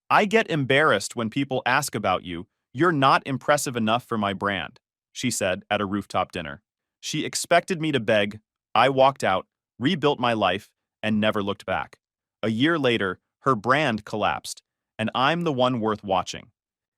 I get embarrassed when people ask about you. You're not impressive enough for my brand, she said at a rooftop dinner. She expected me to beg. I walked out, rebuilt my life, and never looked back. A year later, her brand collapsed, and I'm the one worth watching.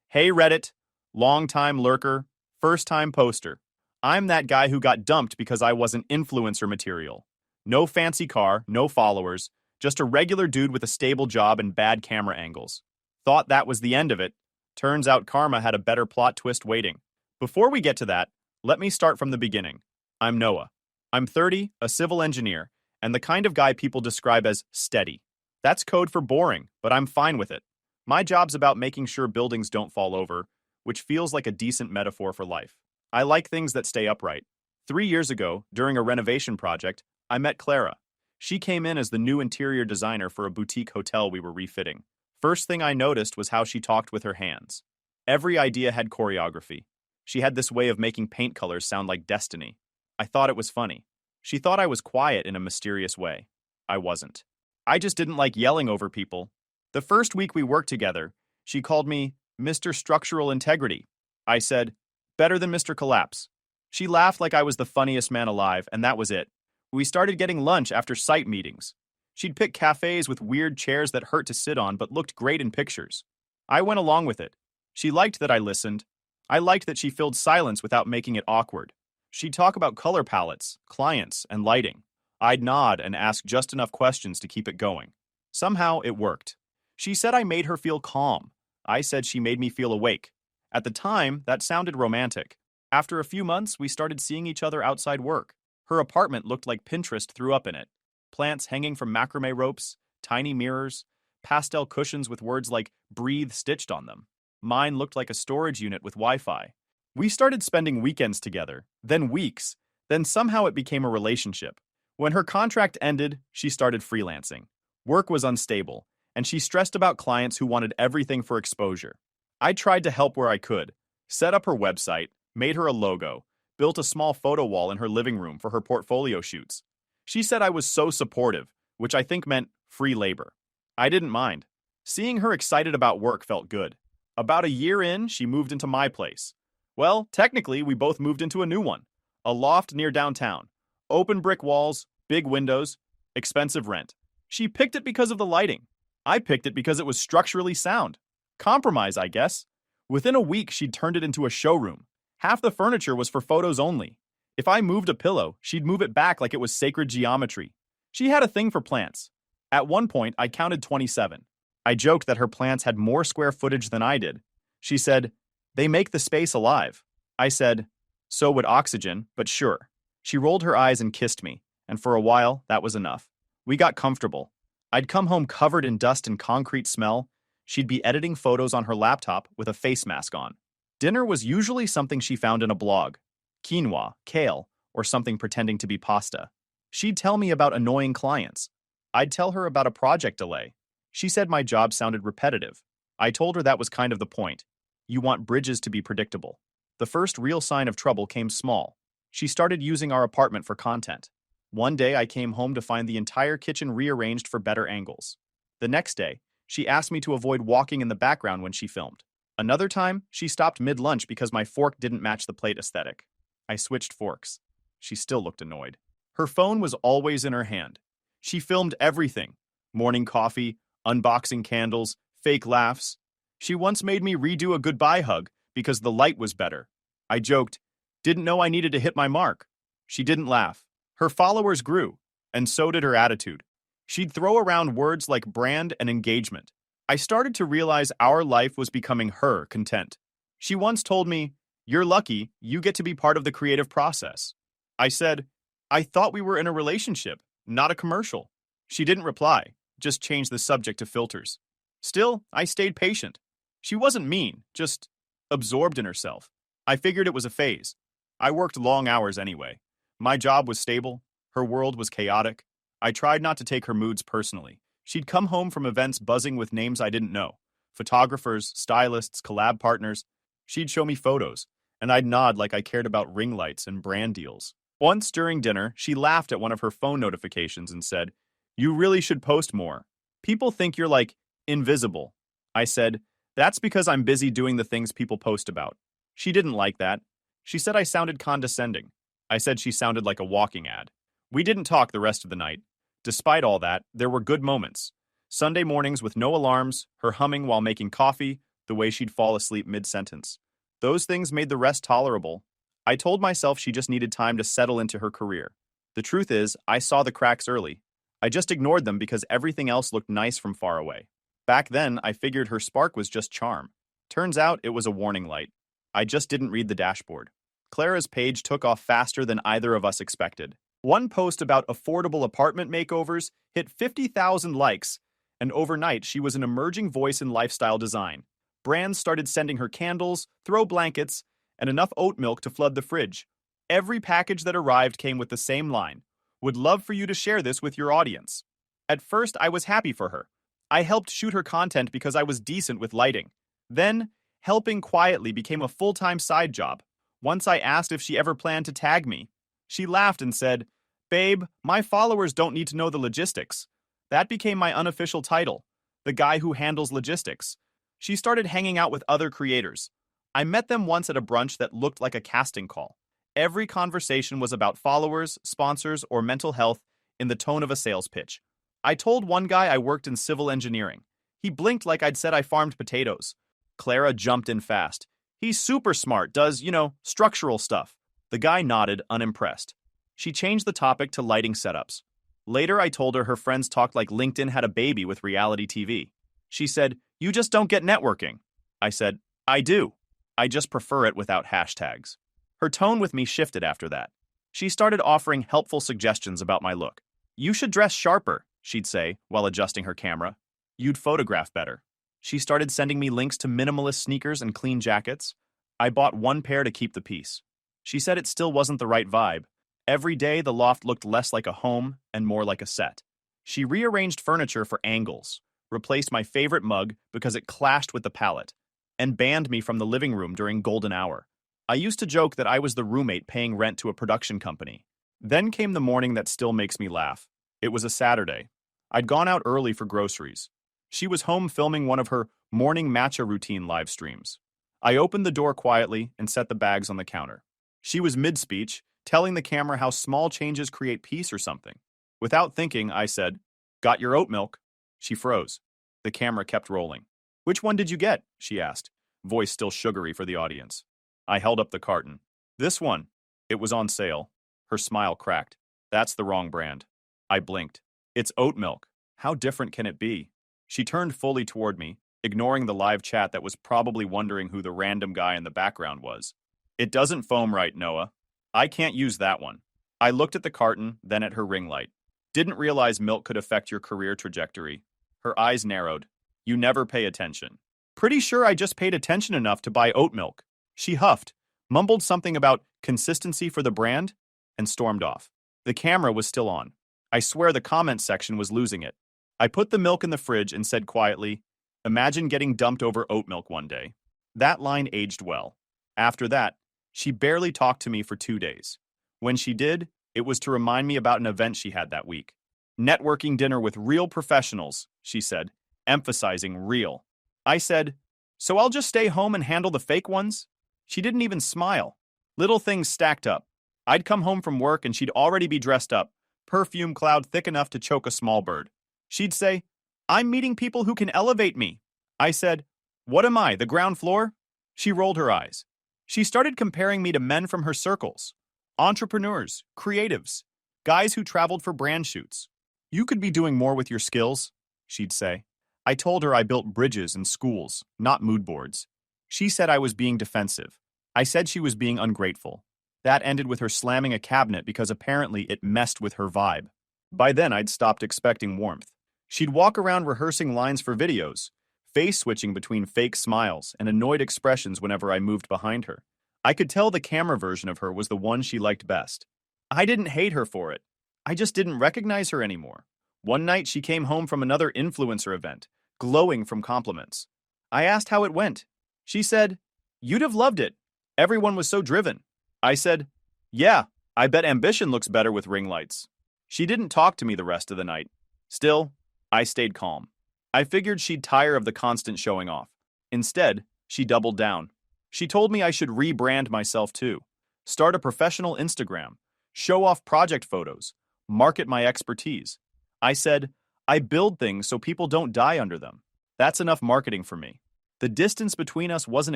Hey Reddit, long-time lurker, first-time poster. I'm that guy who got dumped because I wasn't influencer material. No fancy car, no followers, just a regular dude with a stable job and bad camera angles. Thought that was the end of it. Turns out karma had a better plot twist waiting. Before we get to that, let me start from the beginning. I'm Noah. I'm 30, a civil engineer, and the kind of guy people describe as steady. That's code for boring, but I'm fine with it. My job's about making sure buildings don't fall over, which feels like a decent metaphor for life. I like things that stay upright. 3 years ago, during a renovation project, I met Clara. She came in as the new interior designer for a boutique hotel we were refitting. First thing I noticed was how she talked with her hands. Every idea had choreography. She had this way of making paint colors sound like destiny. I thought it was funny. She thought I was quiet in a mysterious way. I wasn't. I just didn't like yelling over people. The first week we worked together, she called me Mr. Structural Integrity. I said, better than Mr. Collapse. She laughed like I was the funniest man alive, and that was it. We started getting lunch after site meetings. She'd pick cafes with weird chairs that hurt to sit on but looked great in pictures. I went along with it. She liked that I listened. I liked that she filled silence without making it awkward. She'd talk about color palettes, clients, and lighting. I'd nod and ask just enough questions to keep it going. Somehow, it worked. She said I made her feel calm. I said she made me feel awake. At the time, that sounded romantic. After a few months, we started seeing each other outside work. Her apartment looked like Pinterest threw up in it. Plants hanging from macrame ropes, tiny mirrors, pastel cushions with words like breathe stitched on them. Mine looked like a storage unit with Wi-Fi. We started spending weekends together, then weeks, then somehow it became a relationship. When her contract ended, she started freelancing. Work was unstable, and she stressed about clients who wanted everything for exposure. I tried to help where I could, set up her website, made her a logo, built a small photo wall in her living room for her portfolio shoots. She said I was so supportive, which I think meant free labor. I didn't mind. Seeing her excited about work felt good. About a year in, she moved into my place. Well, technically, we both moved into a new one. A loft near downtown. Open brick walls, big windows, expensive rent. She picked it because of the lighting. I picked it because it was structurally sound. Compromise, I guess. Within a week, she'd turned it into a showroom. Half the furniture was for photos only. If I moved a pillow, she'd move it back like it was sacred geometry. She had a thing for plants. At one point, I counted 27. I joked that her plants had more square footage than I did. She said, they make the space alive. I said, so would oxygen, but sure. She rolled her eyes and kissed me, and for a while, that was enough. We got comfortable. I'd come home covered in dust and concrete smell. She'd be editing photos on her laptop with a face mask on. Dinner was usually something she found in a blog. Quinoa, kale, or something pretending to be pasta. She'd tell me about annoying clients. I'd tell her about a project delay. She said my job sounded repetitive. I told her that was kind of the point. You want bridges to be predictable. The first real sign of trouble came small. She started using our apartment for content. One day I came home to find the entire kitchen rearranged for better angles. The next day, she asked me to avoid walking in the background when she filmed. Another time, she stopped mid-lunch because my fork didn't match the plate aesthetic. I switched forks. She still looked annoyed. Her phone was always in her hand. She filmed everything. Morning coffee, unboxing candles, fake laughs. She once made me redo a goodbye hug because the light was better. I joked, didn't know I needed to hit my mark. She didn't laugh. Her followers grew, and so did her attitude. She'd throw around words like brand and engagement. I started to realize our life was becoming her content. She once told me, you're lucky you get to be part of the creative process. I said, I thought we were in a relationship, not a commercial. She didn't reply, just changed the subject to filters. Still, I stayed patient. She wasn't mean, just absorbed in herself. I figured it was a phase. I worked long hours anyway. My job was stable. Her world was chaotic. I tried not to take her moods personally. She'd come home from events buzzing with names I didn't know. Photographers, stylists, collab partners. She'd show me photos, and I'd nod like I cared about ring lights and brand deals. Once during dinner, she laughed at one of her phone notifications and said, you really should post more. People think you're like invisible. I said, "That's because I'm busy doing the things people post about." She didn't like that. She said I sounded condescending. I said she sounded like a walking ad. We didn't talk the rest of the night. Despite all that, there were good moments. Sunday mornings with no alarms, her humming while making coffee, the way she'd fall asleep mid-sentence. Those things made the rest tolerable. I told myself she just needed time to settle into her career. The truth is, I saw the cracks early. I just ignored them because everything else looked nice from far away. Back then, I figured her spark was just charm. Turns out it was a warning light. I just didn't read the dashboard. Clara's page took off faster than either of us expected. One post about affordable apartment makeovers hit 50,000 likes, and overnight she was an emerging voice in lifestyle design. Brands started sending her candles, throw blankets, and enough oat milk to flood the fridge. Every package that arrived came with the same line: "Would love for you to share this with your audience." At first, I was happy for her. I helped shoot her content because I was decent with lighting. Then, helping quietly became a full-time side job. Once I asked if she ever planned to tag me. She laughed and said, "Babe, my followers don't need to know the logistics." That became my unofficial title, the guy who handles logistics. She started hanging out with other creators. I met them once at a brunch that looked like a casting call. Every conversation was about followers, sponsors, or mental health in the tone of a sales pitch. I told one guy I worked in civil engineering. He blinked like I'd said I farmed potatoes. Clara jumped in fast. "He's super smart, does, structural stuff." The guy nodded, unimpressed. She changed the topic to lighting setups. Later, I told her friends talked like LinkedIn had a baby with reality TV. She said, "You just don't get networking." I said, "I do. I just prefer it without hashtags." Her tone with me shifted after that. She started offering helpful suggestions about my look. "You should dress sharper," she'd say, while adjusting her camera. "You'd photograph better." She started sending me links to minimalist sneakers and clean jackets. I bought one pair to keep the peace. She said it still wasn't the right vibe. Every day, the loft looked less like a home and more like a set. She rearranged furniture for angles, replaced my favorite mug because it clashed with the palette, and banned me from the living room during golden hour. I used to joke that I was the roommate paying rent to a production company. Then came the morning that still makes me laugh. It was a Saturday. I'd gone out early for groceries. She was home filming one of her morning matcha routine live streams. I opened the door quietly and set the bags on the counter. She was mid-speech, telling the camera how small changes create peace or something. Without thinking, I said, "Got your oat milk?" She froze. The camera kept rolling. "Which one did you get?" she asked, voice still sugary for the audience. I held up the carton. "This one." It was on sale. Her smile cracked. "That's the wrong brand." I blinked. "It's oat milk. How different can it be?" She turned fully toward me, ignoring the live chat that was probably wondering who the random guy in the background was. "It doesn't foam right, Noah. I can't use that one." I looked at the carton, then at her ring light. "Didn't realize milk could affect your career trajectory." Her eyes narrowed. "You never pay attention." "Pretty sure I just paid attention enough to buy oat milk." She huffed, mumbled something about consistency for the brand, and stormed off. The camera was still on. I swear the comment section was losing it. I put the milk in the fridge and said quietly, "Imagine getting dumped over oat milk one day." That line aged well. After that, she barely talked to me for 2 days. When she did, it was to remind me about an event she had that week. "Networking dinner with real professionals," she said, emphasizing real. I said, "So I'll just stay home and handle the fake ones?" She didn't even smile. Little things stacked up. I'd come home from work and she'd already be dressed up, perfume cloud thick enough to choke a small bird. She'd say, "I'm meeting people who can elevate me." I said, "What am I, the ground floor?" She rolled her eyes. She started comparing me to men from her circles. Entrepreneurs, creatives, guys who traveled for brand shoots. "You could be doing more with your skills," she'd say. I told her I built bridges and schools, not mood boards. She said I was being defensive. I said she was being ungrateful. That ended with her slamming a cabinet because apparently it messed with her vibe. By then, I'd stopped expecting warmth. She'd walk around rehearsing lines for videos, face switching between fake smiles and annoyed expressions whenever I moved behind her. I could tell the camera version of her was the one she liked best. I didn't hate her for it. I just didn't recognize her anymore. One night, she came home from another influencer event, glowing from compliments. I asked how it went. She said, "You'd have loved it. Everyone was so driven." I said, "Yeah, I bet ambition looks better with ring lights." She didn't talk to me the rest of the night. Still, I stayed calm. I figured she'd tire of the constant showing off. Instead, she doubled down. She told me I should rebrand myself too. Start a professional Instagram, show off project photos, market my expertise. I said, I build things so people don't die under them. That's enough marketing for me. The distance between us wasn't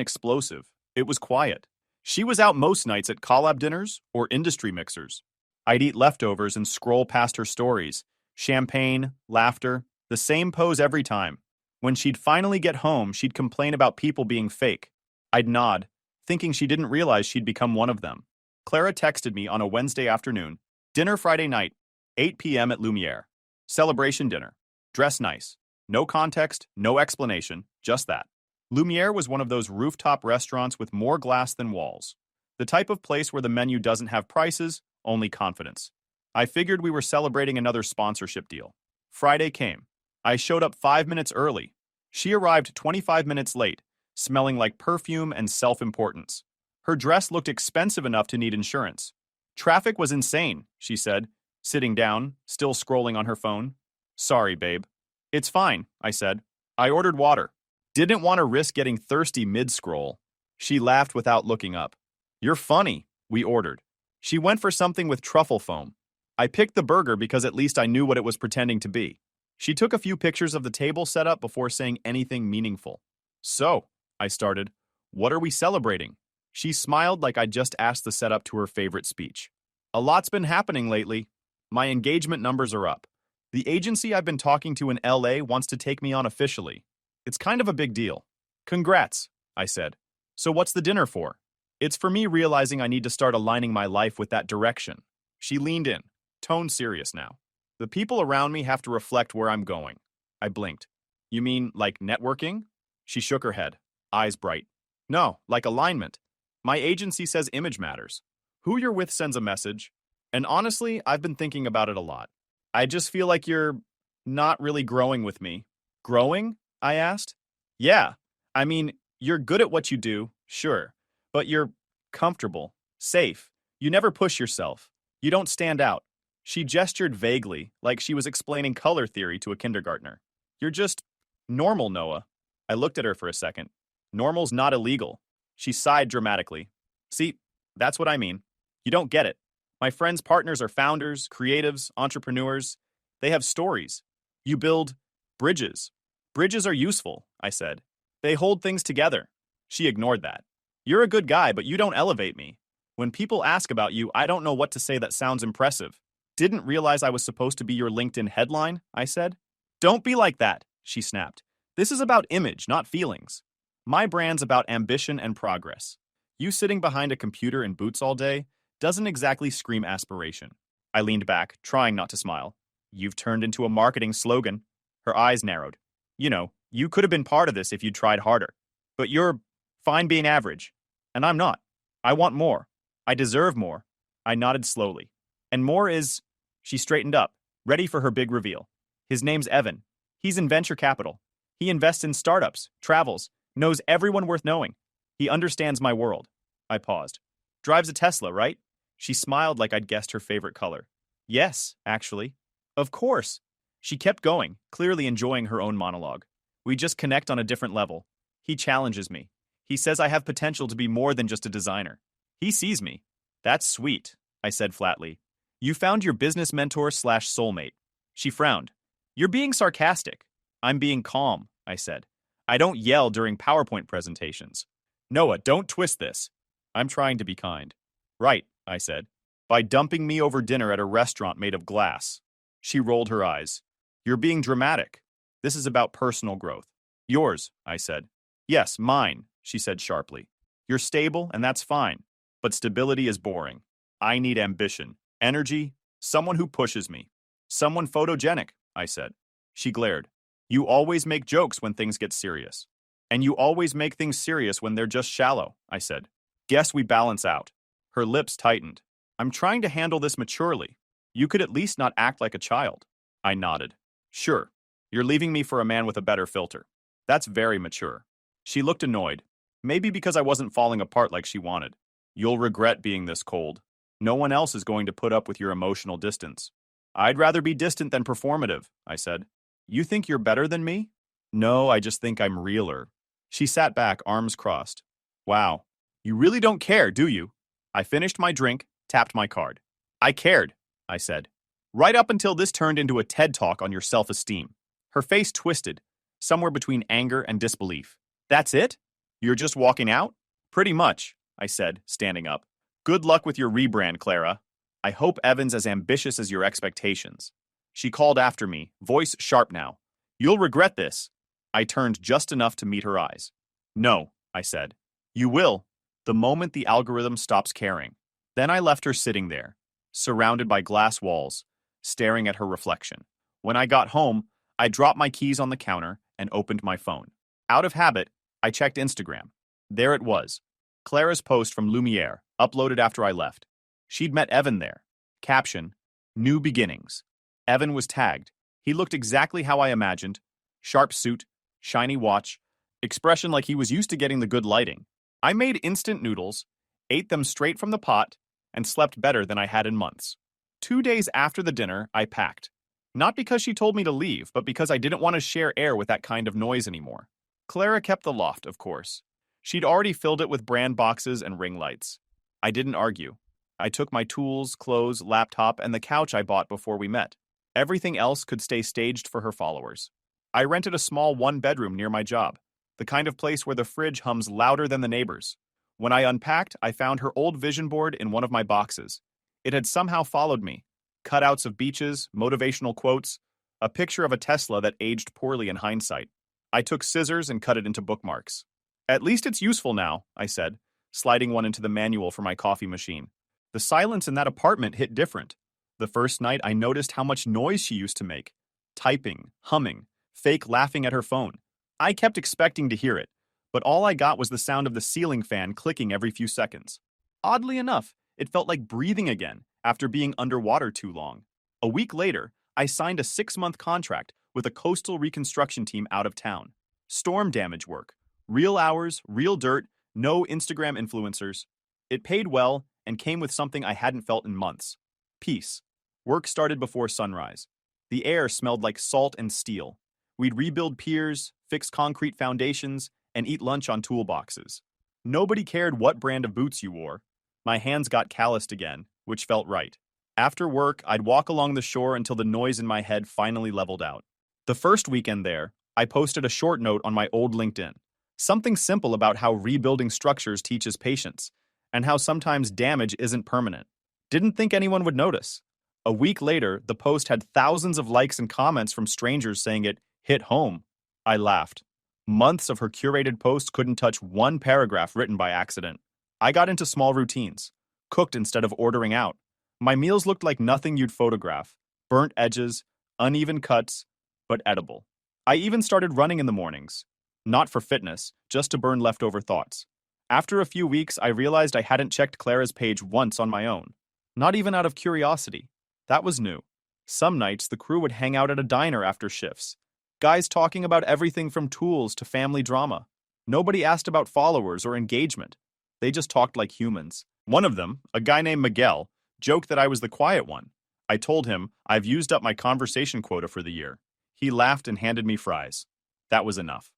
explosive, it was quiet. She was out most nights at collab dinners or industry mixers. I'd eat leftovers and scroll past her stories. Champagne, laughter, the same pose every time. When she'd finally get home, she'd complain about people being fake. I'd nod, thinking she didn't realize she'd become one of them. Clara texted me on a Wednesday afternoon. Dinner Friday night, 8 p.m. at Lumiere. Celebration dinner. Dress nice. No context, no explanation, just that. Lumiere was one of those rooftop restaurants with more glass than walls. The type of place where the menu doesn't have prices, only confidence. I figured we were celebrating another sponsorship deal. Friday came. I showed up 5 minutes early. She arrived 25 minutes late, smelling like perfume and self-importance. Her dress looked expensive enough to need insurance. Traffic was insane, she said, sitting down, still scrolling on her phone. Sorry, babe. It's fine, I said. I ordered water. Didn't want to risk getting thirsty mid-scroll. She laughed without looking up. You're funny, we ordered. She went for something with truffle foam. I picked the burger because at least I knew what it was pretending to be. She took a few pictures of the table setup before saying anything meaningful. So, I started, what are we celebrating? She smiled like I'd just asked the setup to her favorite speech. A lot's been happening lately. My engagement numbers are up. The agency I've been talking to in LA wants to take me on officially. It's kind of a big deal. Congrats, I said. So what's the dinner for? It's for me realizing I need to start aligning my life with that direction. She leaned in, tone serious now. The people around me have to reflect where I'm going. I blinked. You mean like networking? She shook her head, eyes bright. No, like alignment. My agency says image matters. Who you're with sends a message. And honestly, I've been thinking about it a lot. I just feel like you're not really growing with me. Growing? I asked. Yeah. I mean, you're good at what you do, sure. But you're comfortable, safe. You never push yourself. You don't stand out. She gestured vaguely, like she was explaining color theory to a kindergartner. You're just normal, Noah. I looked at her for a second. Normal's not illegal. She sighed dramatically. See, that's what I mean. You don't get it. My friends' partners are founders, creatives, entrepreneurs. They have stories. You build bridges. Bridges are useful, I said. They hold things together. She ignored that. You're a good guy, but you don't elevate me. When people ask about you, I don't know what to say that sounds impressive. Didn't realize I was supposed to be your LinkedIn headline, I said. Don't be like that, she snapped. This is about image, not feelings. My brand's about ambition and progress. You sitting behind a computer in boots all day doesn't exactly scream aspiration. I leaned back, trying not to smile. You've turned into a marketing slogan. Her eyes narrowed. You know, you could have been part of this if you'd tried harder. But you're fine being average. And I'm not. I want more. I deserve more. I nodded slowly. And more is... She straightened up, ready for her big reveal. His name's Evan. He's in venture capital. He invests in startups, travels, knows everyone worth knowing. He understands my world. I paused. Drives a Tesla, right? She smiled like I'd guessed her favorite color. Yes, actually. Of course. She kept going, clearly enjoying her own monologue. We just connect on a different level. He challenges me. He says I have potential to be more than just a designer. He sees me. That's sweet, I said flatly. You found your business mentor/soulmate. She frowned. You're being sarcastic. I'm being calm, I said. I don't yell during PowerPoint presentations. Noah, don't twist this. I'm trying to be kind. Right, I said. By dumping me over dinner at a restaurant made of glass. She rolled her eyes. You're being dramatic. This is about personal growth. Yours, I said. Yes, mine, she said sharply. You're stable, and that's fine. But stability is boring. I need ambition, energy, someone who pushes me. Someone photogenic, I said. She glared. You always make jokes when things get serious. And you always make things serious when they're just shallow, I said. Guess we balance out. Her lips tightened. I'm trying to handle this maturely. You could at least not act like a child. I nodded. Sure. You're leaving me for a man with a better filter. That's very mature. She looked annoyed. Maybe because I wasn't falling apart like she wanted. You'll regret being this cold. No one else is going to put up with your emotional distance. I'd rather be distant than performative, I said. You think you're better than me? No, I just think I'm realer. She sat back, arms crossed. Wow. You really don't care, do you? I finished my drink, tapped my card. I cared, I said. Right up until this turned into a TED talk on your self-esteem. Her face twisted, somewhere between anger and disbelief. That's it? You're just walking out? Pretty much, I said, standing up. Good luck with your rebrand, Clara. I hope Evan's as ambitious as your expectations. She called after me, voice sharp now. You'll regret this. I turned just enough to meet her eyes. No, I said. You will, the moment the algorithm stops caring. Then I left her sitting there, surrounded by glass walls, staring at her reflection. When I got home, I dropped my keys on the counter and opened my phone. Out of habit, I checked Instagram. There it was. Clara's post from Lumiere, uploaded after I left. She'd met Evan there. Caption, New Beginnings. Evan was tagged. He looked exactly how I imagined. Sharp suit, shiny watch, expression like he was used to getting the good lighting. I made instant noodles, ate them straight from the pot, and slept better than I had in months. 2 days after the dinner, I packed. Not because she told me to leave, but because I didn't want to share air with that kind of noise anymore. Clara kept the loft, of course. She'd already filled it with brand boxes and ring lights. I didn't argue. I took my tools, clothes, laptop, and the couch I bought before we met. Everything else could stay staged for her followers. I rented a small one-bedroom near my job, the kind of place where the fridge hums louder than the neighbors. When I unpacked, I found her old vision board in one of my boxes. It had somehow followed me. Cutouts of beaches, motivational quotes, a picture of a Tesla that aged poorly in hindsight. I took scissors and cut it into bookmarks. At least it's useful now, I said, sliding one into the manual for my coffee machine. The silence in that apartment hit different. The first night I noticed how much noise she used to make. Typing, humming, fake laughing at her phone. I kept expecting to hear it, but all I got was the sound of the ceiling fan clicking every few seconds. Oddly enough, it felt like breathing again after being underwater too long. A week later, I signed a 6-month contract with a coastal reconstruction team out of town. Storm damage work. Real hours, real dirt, no Instagram influencers. It paid well and came with something I hadn't felt in months. Peace. Work started before sunrise. The air smelled like salt and steel. We'd rebuild piers, fix concrete foundations, and eat lunch on toolboxes. Nobody cared what brand of boots you wore. My hands got calloused again, which felt right. After work, I'd walk along the shore until the noise in my head finally leveled out. The first weekend there, I posted a short note on my old LinkedIn. Something simple about how rebuilding structures teaches patience, and how sometimes damage isn't permanent. Didn't think anyone would notice. A week later, the post had thousands of likes and comments from strangers saying it hit home. I laughed. Months of her curated posts couldn't touch one paragraph written by accident. I got into small routines, cooked instead of ordering out. My meals looked like nothing you'd photograph. Burnt edges, uneven cuts, but edible. I even started running in the mornings. Not for fitness, just to burn leftover thoughts. After a few weeks, I realized I hadn't checked Clara's page once on my own. Not even out of curiosity. That was new. Some nights, the crew would hang out at a diner after shifts. Guys talking about everything from tools to family drama. Nobody asked about followers or engagement. They just talked like humans. One of them, a guy named Miguel, joked that I was the quiet one. I told him I've used up my conversation quota for the year. He laughed and handed me fries. That was enough.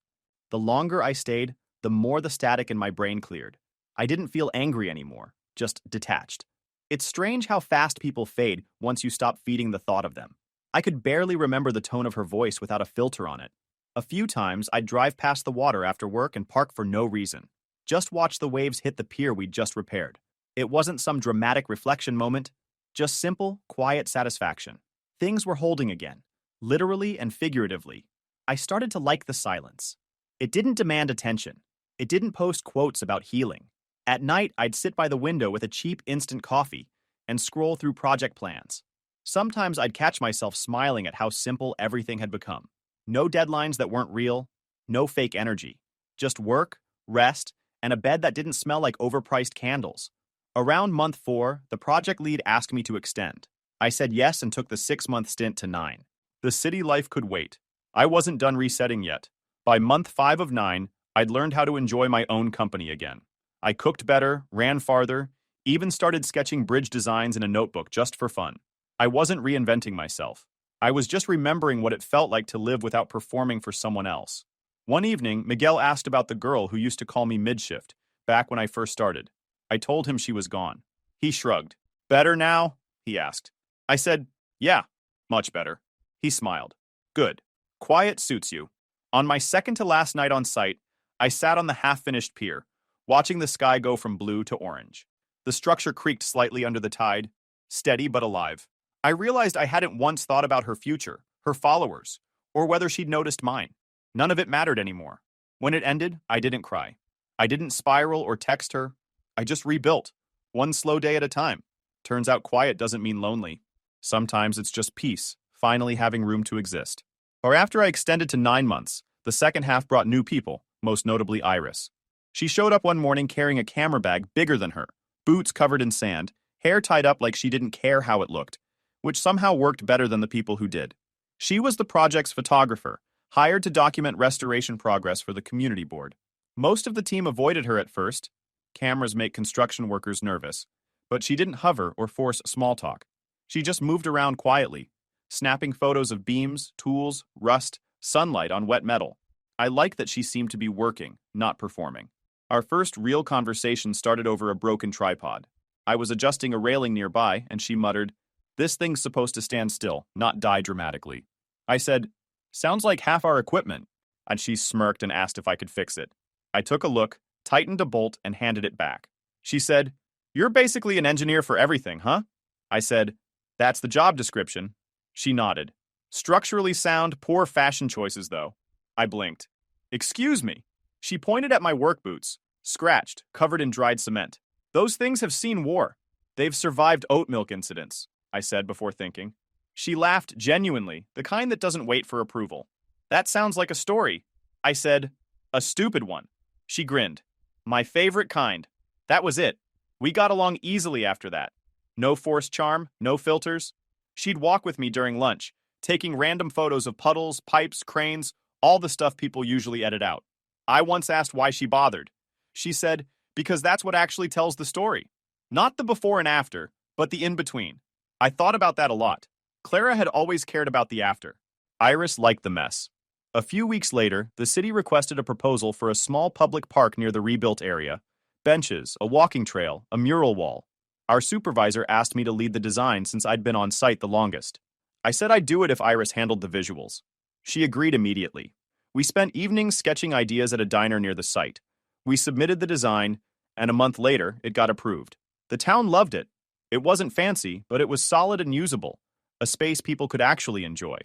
The longer I stayed, the more the static in my brain cleared. I didn't feel angry anymore, just detached. It's strange how fast people fade once you stop feeding the thought of them. I could barely remember the tone of her voice without a filter on it. A few times, I'd drive past the water after work and park for no reason. Just watch the waves hit the pier we'd just repaired. It wasn't some dramatic reflection moment, just simple, quiet satisfaction. Things were holding again, literally and figuratively. I started to like the silence. It didn't demand attention. It didn't post quotes about healing. At night, I'd sit by the window with a cheap instant coffee and scroll through project plans. Sometimes I'd catch myself smiling at how simple everything had become. No deadlines that weren't real, no fake energy. Just work, rest, and a bed that didn't smell like overpriced candles. Around month 4, the project lead asked me to extend. I said yes and took the 6-month stint to 9. The city life could wait. I wasn't done resetting yet. By month 5 of 9, I'd learned how to enjoy my own company again. I cooked better, ran farther, even started sketching bridge designs in a notebook just for fun. I wasn't reinventing myself. I was just remembering what it felt like to live without performing for someone else. One evening, Miguel asked about the girl who used to call me mid-shift, back when I first started. I told him she was gone. He shrugged. Better now? He asked. I said, yeah, much better. He smiled. Good. Quiet suits you. On my second to last night on site, I sat on the half-finished pier, watching the sky go from blue to orange. The structure creaked slightly under the tide, steady but alive. I realized I hadn't once thought about her future, her followers, or whether she'd noticed mine. None of it mattered anymore. When it ended, I didn't cry. I didn't spiral or text her. I just rebuilt, one slow day at a time. Turns out quiet doesn't mean lonely. Sometimes it's just peace, finally having room to exist. Or after I extended to 9 months, the second half brought new people, most notably Iris. She showed up one morning carrying a camera bag bigger than her, boots covered in sand, hair tied up like she didn't care how it looked, which somehow worked better than the people who did. She was the project's photographer, hired to document restoration progress for the community board. Most of the team avoided her at first. Cameras make construction workers nervous. But she didn't hover or force small talk. She just moved around quietly, snapping photos of beams, tools, rust, sunlight on wet metal. I liked that she seemed to be working, not performing. Our first real conversation started over a broken tripod. I was adjusting a railing nearby, and she muttered, "This thing's supposed to stand still, not die dramatically." I said, "Sounds like half our equipment," and she smirked and asked if I could fix it. I took a look, tightened a bolt, and handed it back. She said, "You're basically an engineer for everything, huh?" I said, "That's the job description." She nodded. "Structurally sound, poor fashion choices, though." I blinked. "Excuse me." She pointed at my work boots, scratched, covered in dried cement. "Those things have seen war. They've survived oat milk incidents," I said before thinking. She laughed genuinely, the kind that doesn't wait for approval. "That sounds like a story." I said, "A stupid one." She grinned. "My favorite kind." That was it. We got along easily after that. No forced charm, no filters. She'd walk with me during lunch, taking random photos of puddles, pipes, cranes, all the stuff people usually edit out. I once asked why she bothered. She said, "Because that's what actually tells the story. Not the before and after, but the in-between." I thought about that a lot. Clara had always cared about the after. Iris liked the mess. A few weeks later, the city requested a proposal for a small public park near the rebuilt area. Benches, a walking trail, a mural wall. Our supervisor asked me to lead the design since I'd been on site the longest. I said I'd do it if Iris handled the visuals. She agreed immediately. We spent evenings sketching ideas at a diner near the site. We submitted the design, and a month later, it got approved. The town loved it. It wasn't fancy, but it was solid and usable, a space people could actually enjoy.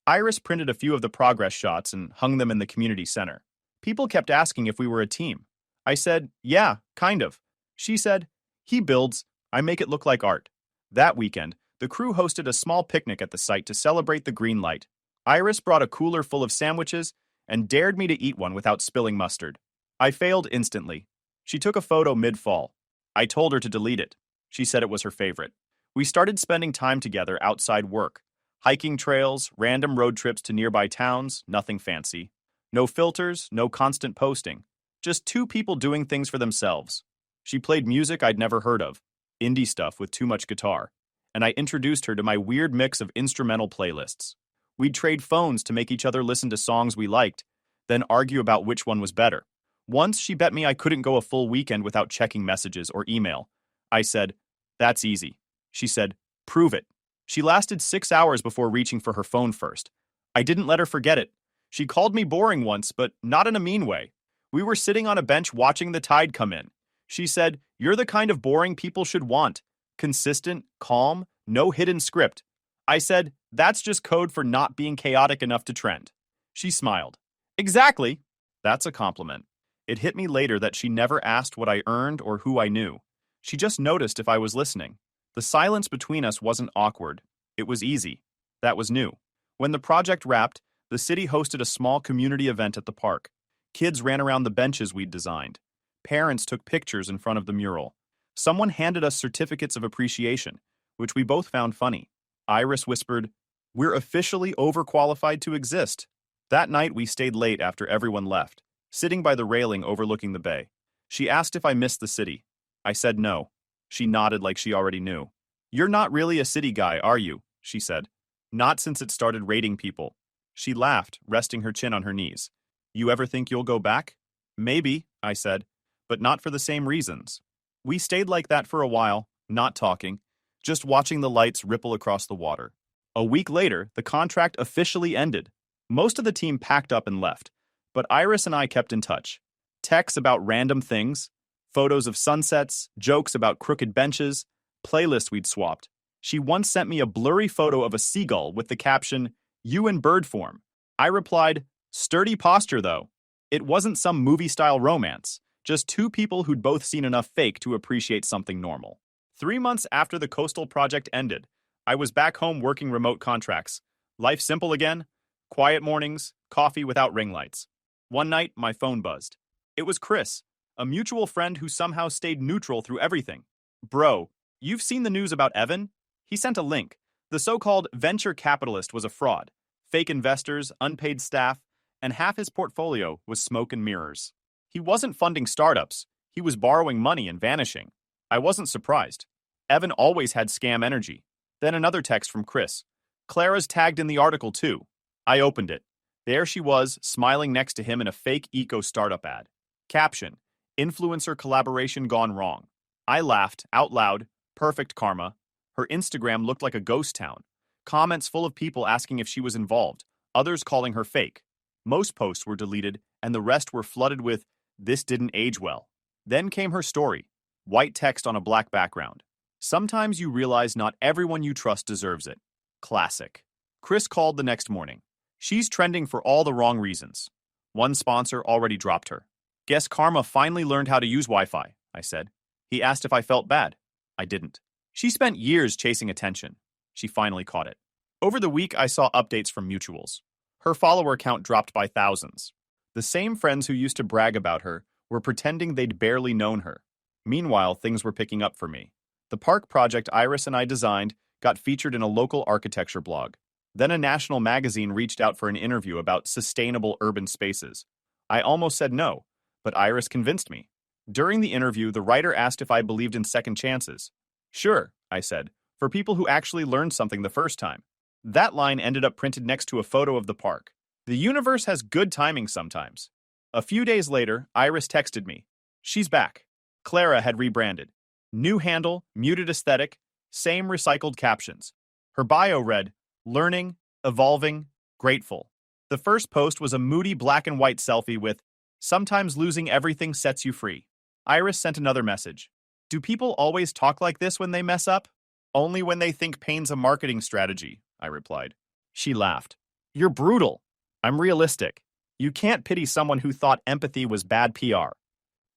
Iris printed a few of the progress shots and hung them in the community center. People kept asking if we were a team. I said, "Yeah, kind of." She said, "He builds, I make it look like art." That weekend, the crew hosted a small picnic at the site to celebrate the green light. Iris brought a cooler full of sandwiches and dared me to eat one without spilling mustard. I failed instantly. She took a photo mid-fall. I told her to delete it. She said it was her favorite. We started spending time together outside work. Hiking trails, random road trips to nearby towns, nothing fancy. No filters, no constant posting. Just two people doing things for themselves. She played music I'd never heard of, indie stuff with too much guitar, and I introduced her to my weird mix of instrumental playlists. We'd trade phones to make each other listen to songs we liked, then argue about which one was better. Once she bet me I couldn't go a full weekend without checking messages or email. I said, "That's easy." She said, "Prove it." She lasted 6 hours before reaching for her phone first. I didn't let her forget it. She called me boring once, but not in a mean way. We were sitting on a bench watching the tide come in. She said, "You're the kind of boring people should want. Consistent, calm, no hidden script." I said, "That's just code for not being chaotic enough to trend." She smiled. "Exactly." That's a compliment. It hit me later that she never asked what I earned or who I knew. She just noticed if I was listening. The silence between us wasn't awkward. It was easy. That was new. When the project wrapped, the city hosted a small community event at the park. Kids ran around the benches we'd designed. Parents took pictures in front of the mural. Someone handed us certificates of appreciation, which we both found funny. Iris whispered, "We're officially overqualified to exist." That night we stayed late after everyone left, sitting by the railing overlooking the bay. She asked if I missed the city. I said no. She nodded like she already knew. "You're not really a city guy, are you?" she said. Not since it started rating people. She laughed, resting her chin on her knees. You ever think you'll go back? Maybe, I said, but not for the same reasons. We stayed like that for a while, not talking, just watching the lights ripple across the water. A week later, the contract officially ended. Most of the team packed up and left, but Iris and I kept in touch. Texts about random things, photos of sunsets, jokes about crooked benches, playlists we'd swapped. She once sent me a blurry photo of a seagull with the caption, "You in bird form." I replied, "Sturdy posture, though." It wasn't some movie-style romance, just two people who'd both seen enough fake to appreciate something normal. 3 months after the coastal project ended, I was back home working remote contracts. Life simple again, quiet mornings, coffee without ring lights. One night, my phone buzzed. It was Chris, a mutual friend who somehow stayed neutral through everything. Bro, you've seen the news about Evan? He sent a link. The so-called venture capitalist was a fraud. Fake investors, unpaid staff, and half his portfolio was smoke and mirrors. He wasn't funding startups. He was borrowing money and vanishing. I wasn't surprised. Evan always had scam energy. Then another text from Chris. Clara's tagged in the article too. I opened it. There she was, smiling next to him in a fake eco startup ad. Caption, influencer collaboration gone wrong. I laughed, out loud, perfect karma. Her Instagram looked like a ghost town. Comments full of people asking if she was involved, others calling her fake. Most posts were deleted, and the rest were flooded with, "This didn't age well." Then came her story. White text on a black background. Sometimes you realize not everyone you trust deserves it. Classic. Chris called the next morning. She's trending for all the wrong reasons. One sponsor already dropped her. Guess Karma finally learned how to use Wi-Fi, I said. He asked if I felt bad. I didn't. She spent years chasing attention. She finally caught it. Over the week, I saw updates from mutuals. Her follower count dropped by thousands. The same friends who used to brag about her were pretending they'd barely known her. Meanwhile, things were picking up for me. The park project Iris and I designed got featured in a local architecture blog. Then a national magazine reached out for an interview about sustainable urban spaces. I almost said no, but Iris convinced me. During the interview, the writer asked if I believed in second chances. Sure, I said, for people who actually learned something the first time. That line ended up printed next to a photo of the park. The universe has good timing sometimes. A few days later, Iris texted me. She's back. Clara had rebranded. New handle, muted aesthetic, same recycled captions. Her bio read, learning, evolving, grateful. The first post was a moody black and white selfie with, sometimes losing everything sets you free. Iris sent another message. Do people always talk like this when they mess up? Only when they think pain's a marketing strategy, I replied. She laughed. You're brutal. I'm realistic. You can't pity someone who thought empathy was bad PR.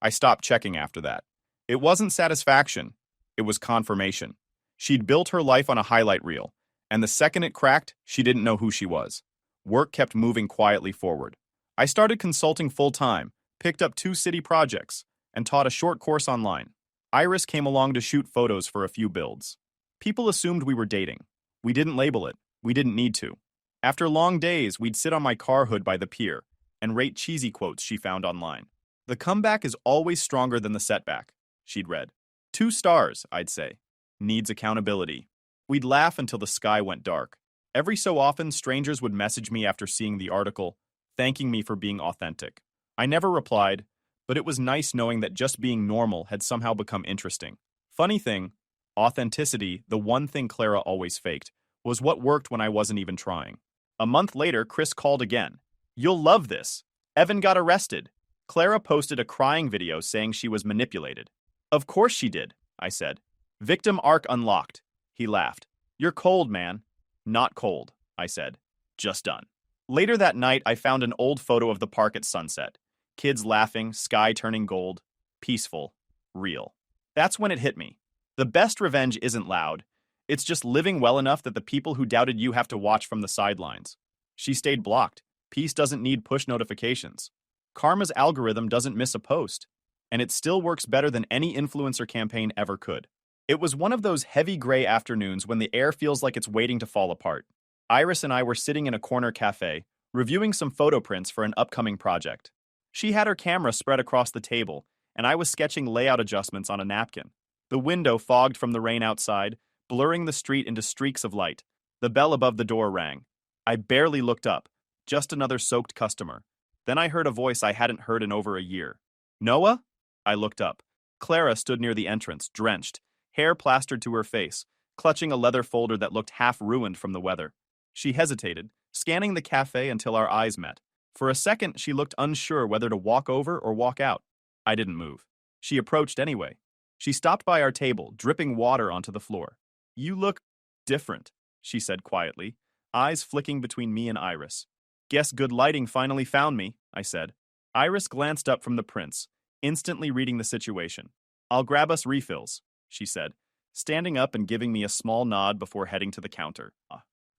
I stopped checking after that. It wasn't satisfaction. It was confirmation. She'd built her life on a highlight reel, and the second it cracked, she didn't know who she was. Work kept moving quietly forward. I started consulting full-time, picked up 2 city projects, and taught a short course online. Iris came along to shoot photos for a few builds. People assumed we were dating. We didn't label it. We didn't need to. After long days, we'd sit on my car hood by the pier and rate cheesy quotes she found online. The comeback is always stronger than the setback, she'd read. 2 stars, I'd say. Needs accountability. We'd laugh until the sky went dark. Every so often, strangers would message me after seeing the article, thanking me for being authentic. I never replied, but it was nice knowing that just being normal had somehow become interesting. Funny thing, authenticity, the one thing Clara always faked, was what worked when I wasn't even trying. A month later, Chris called again. You'll love this. Evan got arrested. Clara posted a crying video saying she was manipulated. Of course she did, I said. Victim arc unlocked. He laughed. You're cold, man. Not cold, I said. Just done. Later that night, I found an old photo of the park at sunset. Kids laughing, sky turning gold. Peaceful. Real. That's when it hit me. The best revenge isn't loud. It's just living well enough that the people who doubted you have to watch from the sidelines. She stayed blocked. Peace doesn't need push notifications. Karma's algorithm doesn't miss a post. And it still works better than any influencer campaign ever could. It was one of those heavy gray afternoons when the air feels like it's waiting to fall apart. Iris and I were sitting in a corner cafe, reviewing some photo prints for an upcoming project. She had her camera spread across the table, and I was sketching layout adjustments on a napkin. The window fogged from the rain outside, blurring the street into streaks of light. The bell above the door rang. I barely looked up. Just another soaked customer. Then I heard a voice I hadn't heard in over a year. Noah? I looked up. Clara stood near the entrance, drenched, hair plastered to her face, clutching a leather folder that looked half ruined from the weather. She hesitated, scanning the cafe until our eyes met. For a second, she looked unsure whether to walk over or walk out. I didn't move. She approached anyway. She stopped by our table, dripping water onto the floor. You look different, she said quietly, eyes flicking between me and Iris. Guess good lighting finally found me, I said. Iris glanced up from the prince, instantly reading the situation. I'll grab us refills, she said, standing up and giving me a small nod before heading to the counter.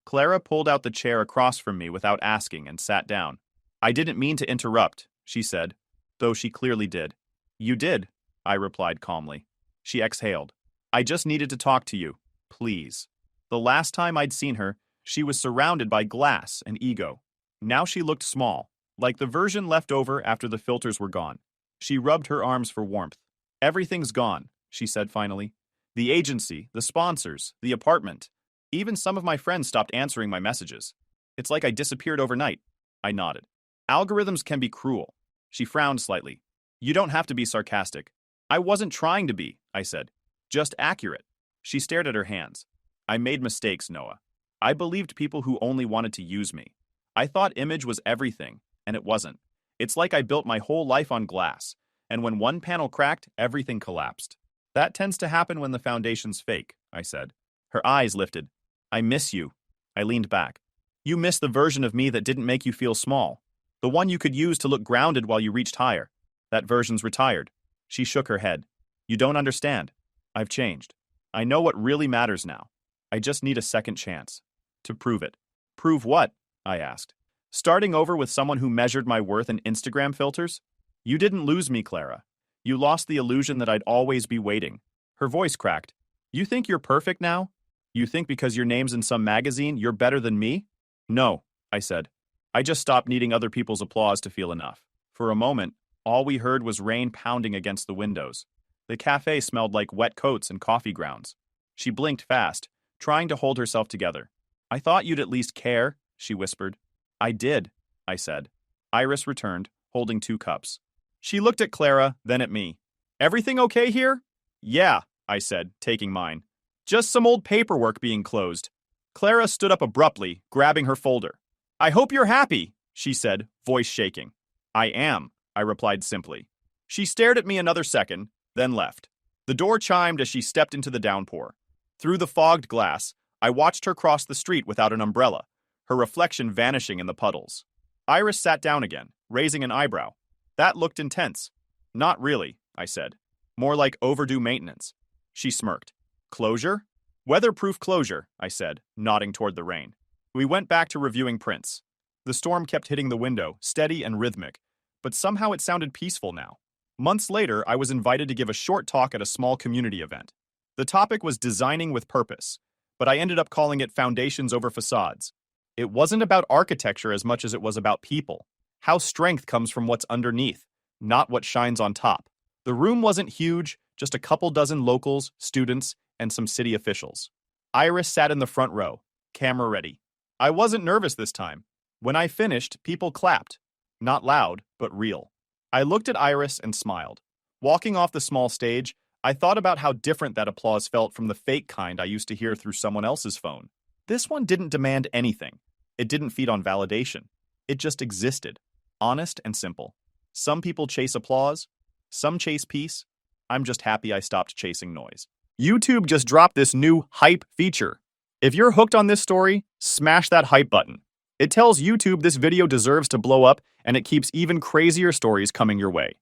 Clara pulled out the chair across from me without asking and sat down. I didn't mean to interrupt, she said, though she clearly did. You did, I replied calmly. She exhaled. I just needed to talk to you, please. The last time I'd seen her, she was surrounded by glass and ego. Now she looked small, like the version left over after the filters were gone. She rubbed her arms for warmth. Everything's gone, she said finally. The agency, the sponsors, the apartment. Even some of my friends stopped answering my messages. It's like I disappeared overnight. I nodded. Algorithms can be cruel. She frowned slightly. You don't have to be sarcastic. I wasn't trying to be, I said. Just accurate. She stared at her hands. I made mistakes, Noah. I believed people who only wanted to use me. I thought image was everything, and it wasn't. It's like I built my whole life on glass, and when one panel cracked, everything collapsed. That tends to happen when the foundation's fake, I said. Her eyes lifted. I miss you. I leaned back. You miss the version of me that didn't make you feel small. The one you could use to look grounded while you reached higher. That version's retired. She shook her head. You don't understand. I've changed. I know what really matters now. I just need a second chance. To prove it. Prove what? I asked. Starting over with someone who measured my worth in Instagram filters? You didn't lose me, Clara. You lost the illusion that I'd always be waiting. Her voice cracked. You think you're perfect now? You think because your name's in some magazine, you're better than me? No, I said. I just stopped needing other people's applause to feel enough. For a moment, all we heard was rain pounding against the windows. The cafe smelled like wet coats and coffee grounds. She blinked fast, trying to hold herself together. I thought you'd at least care, she whispered. I did, I said. Iris returned, holding 2 cups. She looked at Clara, then at me. Everything okay here? Yeah, I said, taking mine. Just some old paperwork being closed. Clara stood up abruptly, grabbing her folder. I hope you're happy, she said, voice shaking. I am, I replied simply. She stared at me another second, then left. The door chimed as she stepped into the downpour. Through the fogged glass, I watched her cross the street without an umbrella, her reflection vanishing in the puddles. Iris sat down again, raising an eyebrow. That looked intense. Not really, I said. More like overdue maintenance. She smirked. Closure? Weatherproof closure, I said, nodding toward the rain. We went back to reviewing prints. The storm kept hitting the window, steady and rhythmic, but somehow it sounded peaceful now. Months later, I was invited to give a short talk at a small community event. The topic was designing with purpose, but I ended up calling it Foundations Over Facades. It wasn't about architecture as much as it was about people. How strength comes from what's underneath, not what shines on top. The room wasn't huge, just a couple dozen locals, students, and some city officials. Iris sat in the front row, camera ready. I wasn't nervous this time. When I finished, people clapped. Not loud, but real. I looked at Iris and smiled. Walking off the small stage, I thought about how different that applause felt from the fake kind I used to hear through someone else's phone. This one didn't demand anything. It didn't feed on validation. It just existed, honest and simple. Some people chase applause. Some chase peace. I'm just happy I stopped chasing noise. YouTube just dropped this new hype feature. If you're hooked on this story, smash that hype button. It tells YouTube this video deserves to blow up, and it keeps even crazier stories coming your way.